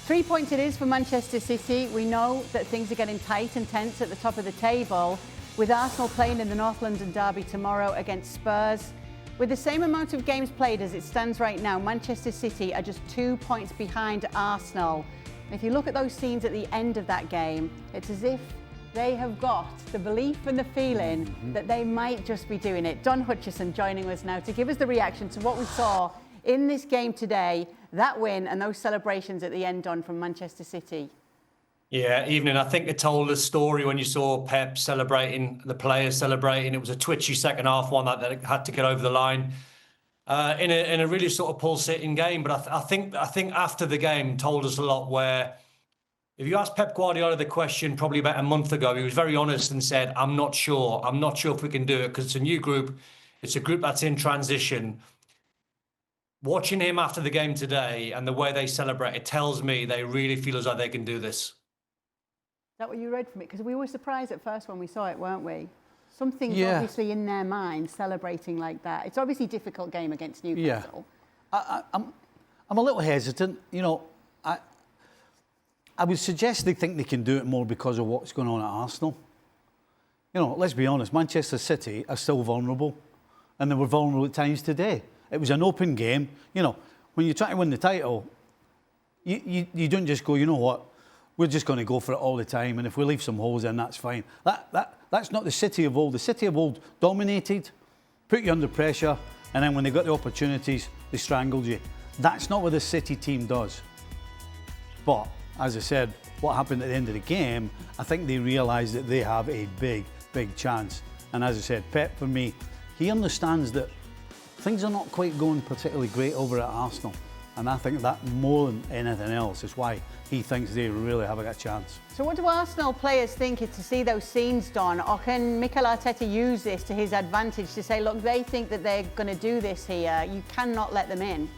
3 points it is for Manchester City. We know that things are getting tight and tense at the top of the table, with Arsenal playing in the North London derby tomorrow against Spurs. With the same amount of games played as it stands right now, Manchester City are just 2 points behind Arsenal. And if you look at those scenes at the end of that game, it's as if they have got the belief and the feeling that they might just be doing it. Don Hutchison joining us now to give us the reaction to what we saw in this game today, that win and those celebrations at the end, Don, from Manchester City. Yeah, evening. I think it told a story when you saw Pep celebrating, the players celebrating. It was a twitchy second half one that had to get over the line in a really sort of pulsating game. But I think after the game told us a lot. Where if you asked Pep Guardiola the question probably about a month ago, he was very honest and said, "I'm not sure. I'm not sure if we can do it because it's a new group. It's a group that's in transition." Watching him after the game today and the way they celebrate, it tells me they really feel as though they can do this. Is that what you read from it? Because we were surprised at first when we saw it, weren't we? Something's obviously in their mind celebrating like that. It's obviously a difficult game against Newcastle. Yeah. I'm a little hesitant. You know, I would suggest they think they can do it more because of what's going on at Arsenal. You know, let's be honest, Manchester City are still vulnerable, and they were vulnerable at times today. It was an open game. You know, when you try to win the title, you don't just go, you know what, we're just going to go for it all the time, and if we leave some holes in, that's fine. That's not the City of old. The City of old dominated, put you under pressure, and then when they got the opportunities, they strangled you. That's not what the City team does. But, as I said, what happened at the end of the game, I think they realised that they have a big, big chance. And as I said, Pep, for me, he understands that things are not quite going particularly great over at Arsenal. And I think that more than anything else is why he thinks they really have a chance. So what do Arsenal players think to see those scenes, Don? Or can Mikel Arteta use this to his advantage to say, look, they think that they're going to do this here. You cannot let them in.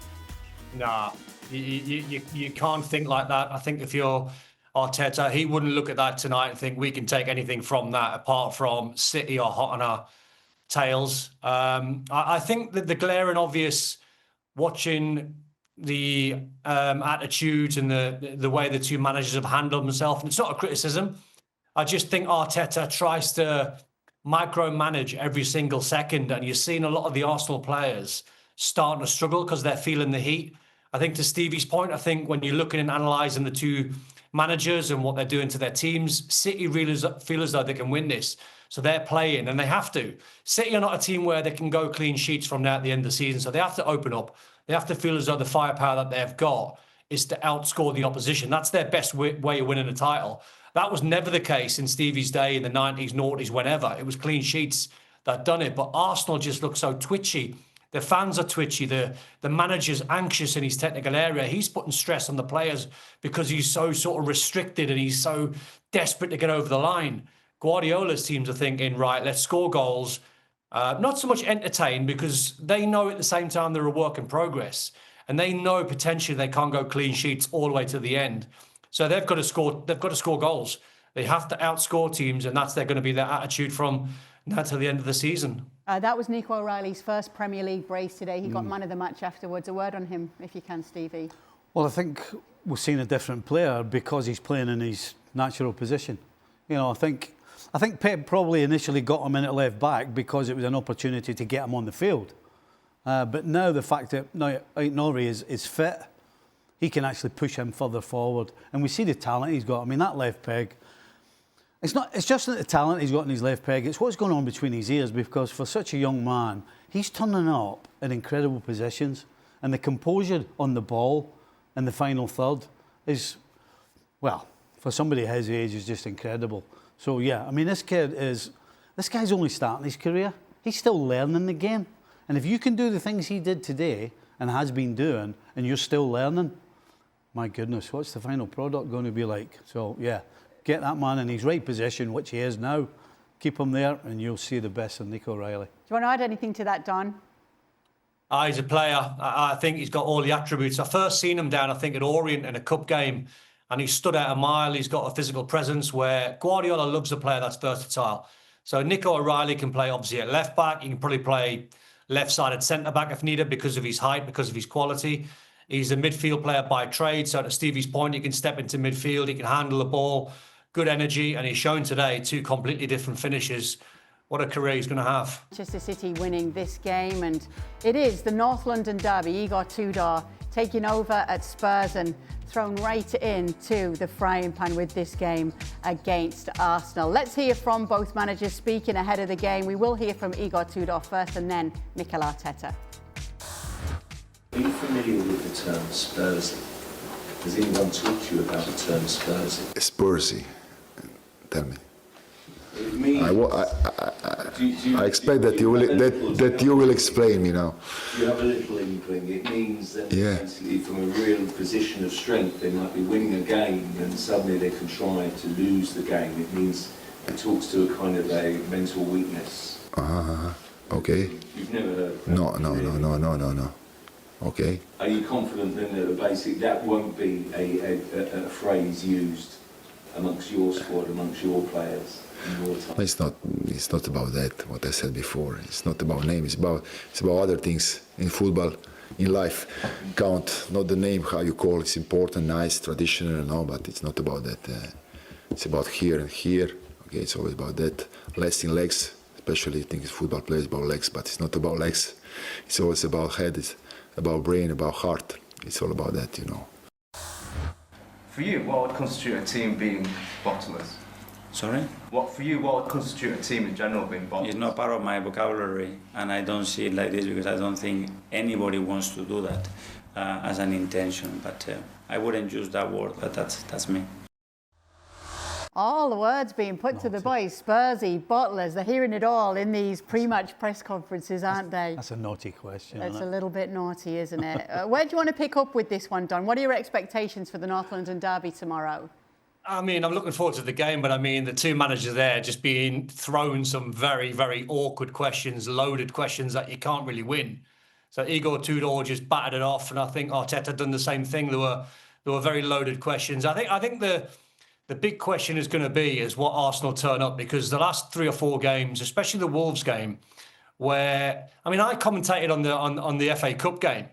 Nah, you can't think like that. I think if you're Arteta, he wouldn't look at that tonight and think we can take anything from that apart from City are hot on our tails. I think that the glaring obvious, watching the attitudes and the way the two managers have handled themselves, and it's not a criticism. I just think Arteta tries to micromanage every single second, and you're seeing a lot of the Arsenal players starting to struggle because they're feeling the heat. I think to Stevie's point, I think when you're looking and analysing the two managers and what they're doing to their teams, City really feel as though they can win this. So they're playing, and they have to. City are not a team where they can go clean sheets from now at the end of the season, so they have to open up. They have to feel as though the firepower that they've got is to outscore the opposition. That's their best way of winning a title. That was never the case in Stevie's day in the 90s, noughties, whenever. It was clean sheets that done it. But Arsenal just look so twitchy. The fans are twitchy. The manager's anxious in his technical area. He's putting stress on the players because he's so sort of restricted and he's so desperate to get over the line. Guardiola's teams are thinking, right, let's score goals. Not so much entertain, because they know at the same time they're a work in progress, and they know potentially they can't go clean sheets all the way to the end. So they've got to score. They've got to score goals. They have to outscore teams, and that's going to be their attitude from now to the end of the season. That was Nico O'Reilly's first Premier League brace today. He got man of the match afterwards. A word on him, if you can, Stevie. Well, I think we're seeing a different player because he's playing in his natural position. You know, I think Pep probably initially got him in at left back because it was an opportunity to get him on the field. But now the fact that Nori is fit, he can actually push him further forward. And we see the talent he's got. I mean, that left peg, it's just not the talent he's got in his left peg, it's what's going on between his ears, because for such a young man, he's turning up in incredible positions. And the composure on the ball in the final third is, well, for somebody his age, is just incredible. So, yeah, I mean, this guy's only starting his career. He's still learning the game. And if you can do the things he did today and has been doing, and you're still learning, my goodness, what's the final product going to be like? So, yeah, get that man in his right position, which he is now. Keep him there, and you'll see the best of Nico O'Reilly. Do you want to add anything to that, Don? He's a player. I think he's got all the attributes. I first seen him down, I think, at Orient in a cup game, and he stood out a mile. He's got a physical presence where Guardiola loves a player that's versatile. So Nico O'Reilly can play, obviously, at left back. He can probably play left-sided centre-back if needed because of his height, because of his quality. He's a midfield player by trade. So to Stevie's point, he can step into midfield. He can handle the ball, good energy. And he's shown today 2 completely different finishes. What a career he's going to have. Manchester City winning this game, and it is the North London derby. Igor Tudor taking over at Spurs and thrown right into the frying pan with this game against Arsenal. Let's hear from both managers speaking ahead of the game. We will hear from Igor Tudor first and then Mikel Arteta. Are you familiar with the term Spursy? Has anyone taught you about the term Spursy? Spursy, tell me. It means, I expect that you will explain me now. You have a little inkling. It means that basically from a real position of strength, they might be winning a game and suddenly they contrive to lose the game. It means it talks to a kind of a mental weakness. Okay. You've never heard of that? No. Okay. Are you confident then that that won't be a phrase used amongst your squad, amongst your players? It's not about that, what I said before. It's not about name, it's about other things in football, in life. Count, not the name, how you call it's important, nice, traditional, no, but it's not about that. It's about here and here. Okay, it's always about that. Less in legs, especially I think football players about legs, but it's not about legs. It's always about head, it's about brain, about heart. It's all about that, you know. For you, what would constitute a team being bottomless? Sorry? For you, what would constitute a team in general being bottomless? It's not part of my vocabulary, and I don't see it like this because I don't think anybody wants to do that as an intention. But I wouldn't use that word, but that's me. All the words being put to the boys, Spursy, bottlers, they're hearing it all in these pre-match press conferences, aren't they? That's a naughty question. It's a little bit naughty, isn't it? Where do you want to pick up with this one, Don? What are your expectations for the North London derby tomorrow? I mean, I'm looking forward to the game, but I mean, the 2 managers there just being thrown some very, very awkward questions, loaded questions that you can't really win. So Igor Tudor just battered it off, and I think Arteta done the same thing. There were very loaded questions. I think the big question is going to be is what Arsenal turn up, because the last 3 or 4 games, especially the Wolves game, where I mean, I commentated on the FA Cup game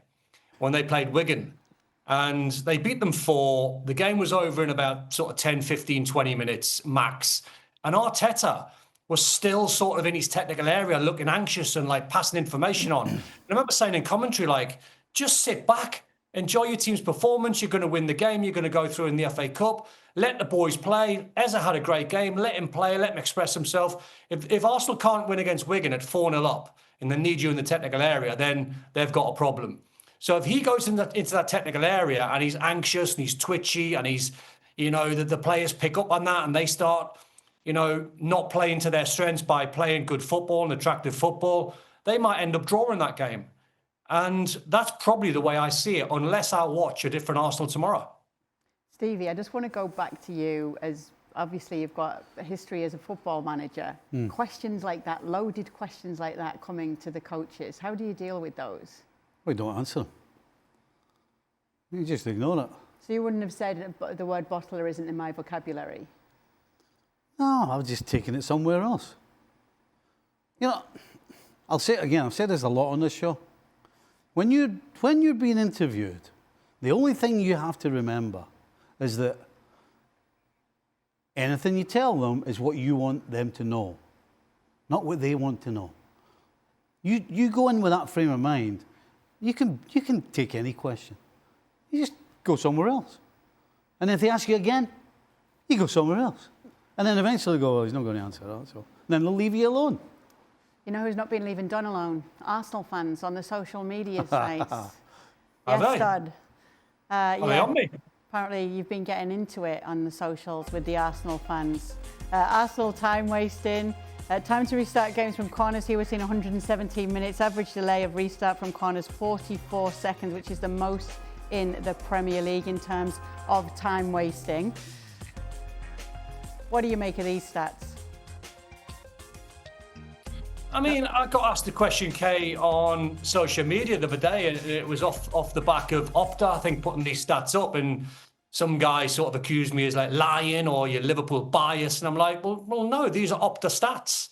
when they played Wigan. And they beat them 4. The game was over in about sort of 10, 15, 20 minutes max. And Arteta was still sort of in his technical area, looking anxious and like passing information on. And I remember saying in commentary, like, just sit back, enjoy your team's performance. You're going to win the game. You're going to go through in the FA Cup. Let the boys play. Eze had a great game. Let him play. Let him express himself. If Arsenal can't win against Wigan at 4-0 up and they need you in the technical area, then they've got a problem. So if he goes into that technical area and he's anxious and he's twitchy and he's, the players pick up on that and they start, not playing to their strengths by playing good football and attractive football, they might end up drawing that game. And that's probably the way I see it, unless I watch a different Arsenal tomorrow. Stevie, I just want to go back to you, as obviously you've got a history as a football manager. Questions like that, loaded questions like that coming to the coaches, how do you deal with those? We don't answer them. You just ignore it. So you wouldn't have said the word bottler isn't in my vocabulary? No, I've just taken it somewhere else. I'll say it again. I've said this a lot on this show. When you're being interviewed, the only thing you have to remember is that anything you tell them is what you want them to know, not what they want to know. You go in with that frame of mind, you can take any question. You just go somewhere else. And if they ask you again, you go somewhere else. And then eventually go, well, he's not going to answer that. So then they'll leave you alone. You know who's not been leaving Don alone? Arsenal fans on the social media sites. Yes, Dad. Are they on me? Apparently you've been getting into it on the socials with the Arsenal fans. Arsenal time wasting. Time to restart games from corners here. We're seeing 117 minutes. Average delay of restart from corners, 44 seconds, which is the most in the Premier League in terms of time wasting. What do you make of these stats? I mean, I got asked the question, Kay, on social media the other day, and it was off the back of Opta, I think, putting these stats up, and some guy sort of accused me as like lying or you're Liverpool biased. And I'm like, well, no, these are Opta stats.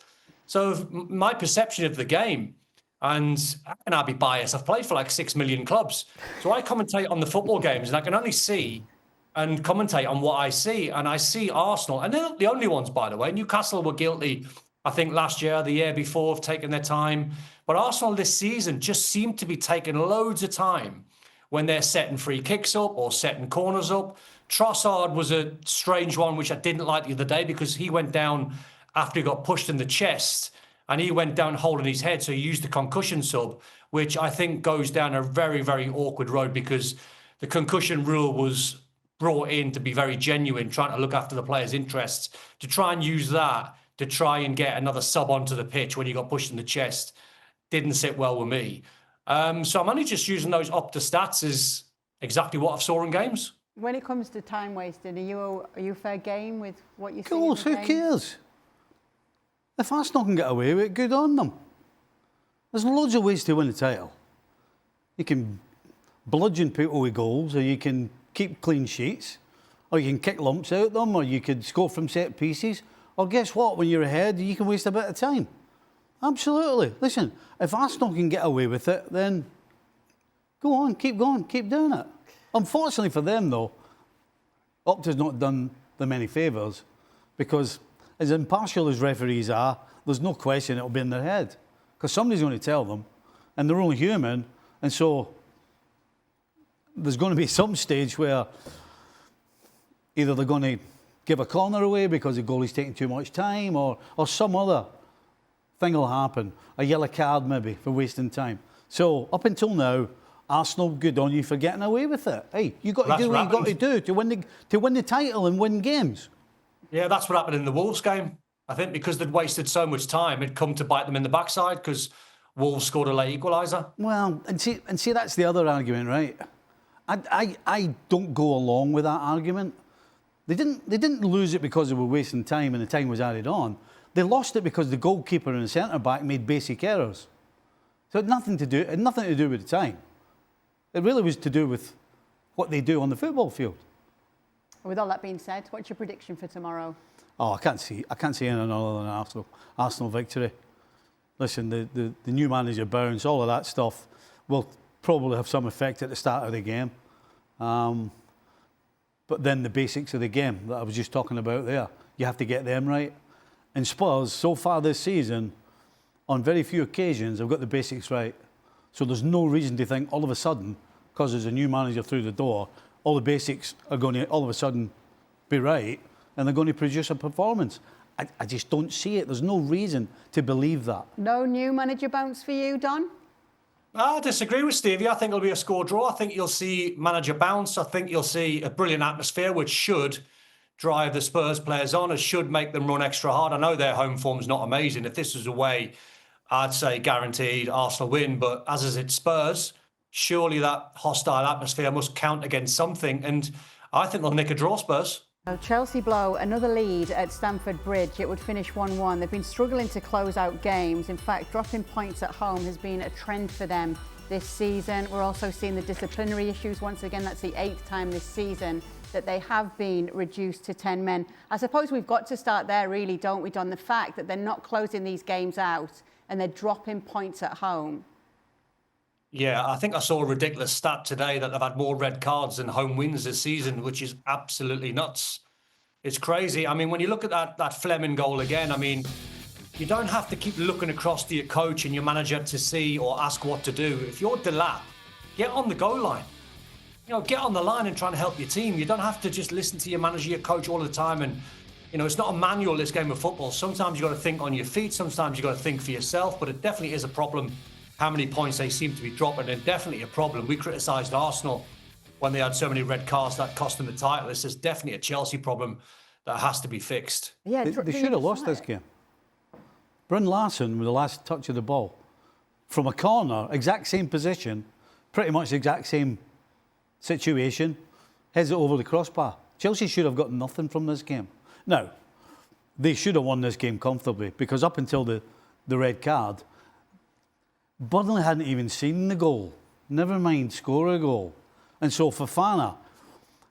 So my perception of the game And I'll be biased. I've played for like 6 million clubs. So I commentate on the football games and I can only see and commentate on what I see. And I see Arsenal, and they're not the only ones, by the way. Newcastle were guilty, I think, last year, the year before, of taking their time. But Arsenal this season just seem to be taking loads of time when they're setting free kicks up or setting corners up. Trossard was a strange one, which I didn't like the other day because he went down after he got pushed in the chest. And he went down holding his head, so he used the concussion sub, which I think goes down a very, very awkward road because the concussion rule was brought in to be very genuine, trying to look after the players' interests. To try and use that to try and get another sub onto the pitch when he got pushed in the chest didn't sit well with me. So I'm only just using those Opta stats as exactly what I've saw in games. When it comes to time wasting, are you fair game with what you see? Of course, who cares? If Arsenal can get away with it, good on them. There's loads of ways to win a title. You can bludgeon people with goals, or you can keep clean sheets, or you can kick lumps out of them, or you could score from set pieces. Or guess what? When you're ahead, you can waste a bit of time. Absolutely. Listen, if Arsenal can get away with it, then go on, keep going, keep doing it. Unfortunately for them, though, Opta's not done them any favours because as impartial as referees are, there's no question it'll be in their head because somebody's going to tell them and they're only human, and so there's going to be some stage where either they're going to give a corner away because the goalie's taking too much time or some other thing will happen, a yellow card maybe for wasting time. So up until now, Arsenal, good on you for getting away with it. Hey, you got to do what you got to do to win the title and win games. Yeah, that's what happened in the Wolves game. I think because they'd wasted so much time, it'd come to bite them in the backside because Wolves scored a late equaliser. Well, and see, that's the other argument, right? I don't go along with that argument. They didn't lose it because they were wasting time and the time was added on. They lost it because the goalkeeper and the centre-back made basic errors. So it had nothing to do with the time. It really was to do with what they do on the football field. With all that being said, what's your prediction for tomorrow? Oh, I can't see anything other than an Arsenal victory. Listen, the new manager bounce, all of that stuff will probably have some effect at the start of the game. But then the basics of the game that I was just talking about there, you have to get them right. And Spurs, so far this season, on very few occasions, have got the basics right. So there's no reason to think all of a sudden, because there's a new manager through the door, all the basics are going to all of a sudden be right and they're going to produce a performance. I just don't see it. There's no reason to believe that. No new manager bounce for you, Don? I disagree with Stevie. I think it'll be a score draw. I think you'll see manager bounce. I think you'll see a brilliant atmosphere, which should drive the Spurs players on. It should make them run extra hard. I know their home form's not amazing. If this was away, I'd say guaranteed Arsenal win. But as is it Spurs, surely that hostile atmosphere must count against something. And I think they'll nick a draw, Spurs. Chelsea blow another lead at Stamford Bridge. It would finish 1-1. They've been struggling to close out games. In fact, dropping points at home has been a trend for them this season. We're also seeing the disciplinary issues. Once again, that's the 8th time this season that they have been reduced to 10 men. I suppose we've got to start there, really, don't we, Don? The fact that they're not closing these games out and they're dropping points at home. Yeah, I think I saw a ridiculous stat today that they've had more red cards than home wins this season, which is absolutely nuts. It's crazy. I mean, when you look at that Fleming goal again, I mean, you don't have to keep looking across to your coach and your manager to see or ask what to do. If you're Delap, get on the goal line. You know, get on the line and try and help your team. You don't have to just listen to your manager, your coach all the time. And, you know, it's not a manual, this game of football. Sometimes you've got to think on your feet. Sometimes you've got to think for yourself. But it definitely is a problem how many points they seem to be dropping, and definitely a problem. We criticised Arsenal when they had so many red cards that cost them the title. This is definitely a Chelsea problem that has to be fixed. Yeah, they should have lost this game. Bryn Larson with the last touch of the ball from a corner, exact same position, pretty much the exact same situation, heads it over the crossbar. Chelsea should have got nothing from this game. Now, they should have won this game comfortably because up until the red card, Burnley hadn't even seen the goal, never mind score a goal. And so Fofana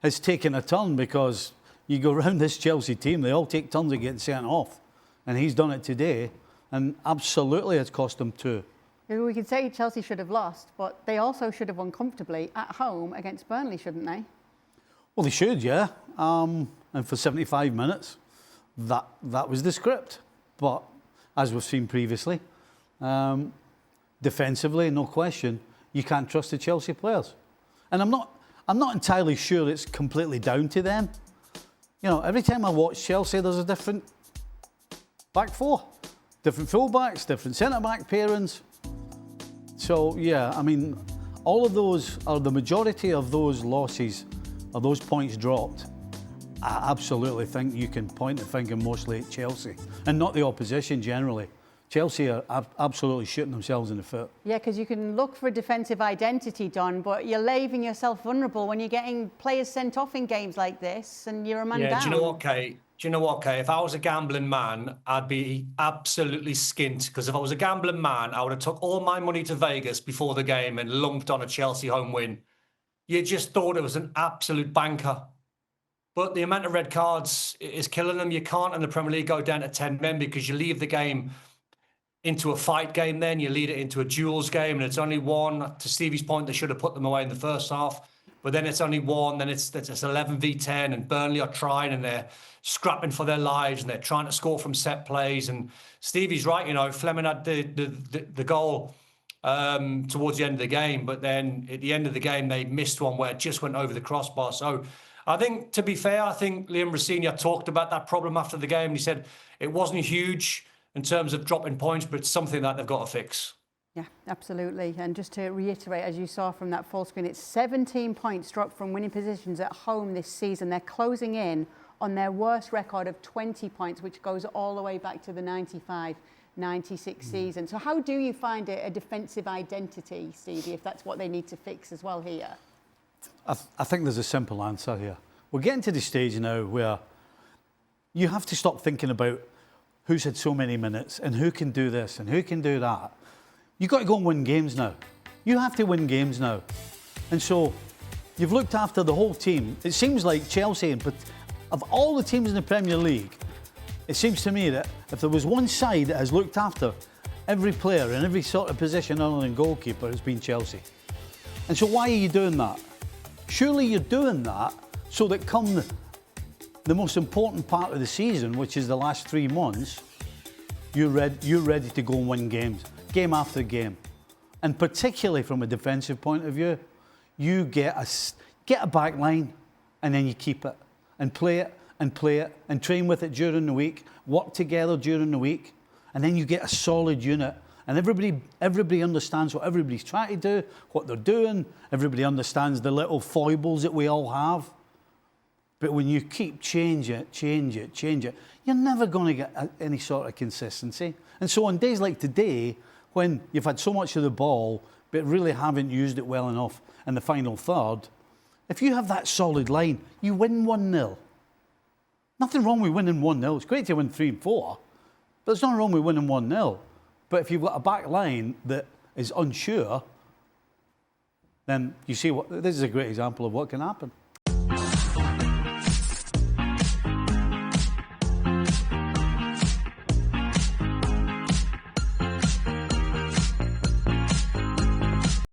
has taken a turn because you go around this Chelsea team, they all take turns at getting sent off. And he's done it today, and absolutely it's cost them 2. We could say Chelsea should have lost, but they also should have won comfortably at home against Burnley, shouldn't they? Well, they should, yeah. And for 75 minutes, that was the script. But as we've seen previously, defensively, no question, you can't trust the Chelsea players. And I'm not entirely sure it's completely down to them. You know, every time I watch Chelsea, there's a different back four, different fullbacks, different centre-back pairings. So, yeah, I mean, all of those, or the majority of those losses, or those points dropped, I absolutely think you can point the finger mostly at Chelsea, and not the opposition generally. Chelsea are absolutely shooting themselves in the foot. Yeah, because you can look for a defensive identity, Don, but you're leaving yourself vulnerable when you're getting players sent off in games like this and you're a man down. Do you know what, Kate? If I was a gambling man, I'd be absolutely skint, because if I was a gambling man, I would have took all my money to Vegas before the game and lumped on a Chelsea home win. You just thought it was an absolute banker. But the amount of red cards is killing them. You can't in the Premier League go down to 10 men, because you leave the game into a fight game, then you lead it into a duels game, and it's only one. To Stevie's point, they should have put them away in the first half, but then it's only one. Then it's 11v10, and Burnley are trying, and they're scrapping for their lives, and they're trying to score from set plays. And Stevie's right, you know, Fleming had the goal towards the end of the game, but then at the end of the game they missed one where it just went over the crossbar. So I think, to be fair, I think Liam Rossini talked about that problem after the game. He said it wasn't huge in terms of dropping points, but it's something that they've got to fix. Yeah, absolutely. And just to reiterate, as you saw from that full screen, it's 17 points dropped from winning positions at home this season. They're closing in on their worst record of 20 points, which goes all the way back to the 95-96 season. So how do you find a defensive identity, Stevie, if that's what they need to fix as well here? I think there's a simple answer here. We're getting to the stage now where you have to stop thinking about who's had so many minutes and who can do this and who can do that. You've got to go and win games now. You have to win games now. And so you've looked after the whole team. It seems like Chelsea, but of all the teams in the Premier League, it seems to me that if there was one side that has looked after every player in every sort of position other than goalkeeper, it's been Chelsea. And so why are you doing that? Surely you're doing that so that come the most important part of the season, which is the last 3 months, you're ready to go and win games, game after game. And particularly from a defensive point of view, you get a back line and then you keep it and play it and play it and train with it during the week, work together during the week, and then you get a solid unit. And everybody understands what everybody's trying to do, what they're doing. Everybody understands the little foibles that we all have. But when you keep change it, you're never going to get any sort of consistency. And so on days like today, when you've had so much of the ball, but really haven't used it well enough in the final third, if you have that solid line, you win 1-0. Nothing wrong with winning 1-0. It's great to win 3 and 4, but there's nothing wrong with winning 1-0. But if you've got a back line that is unsure, then you see this is a great example of what can happen.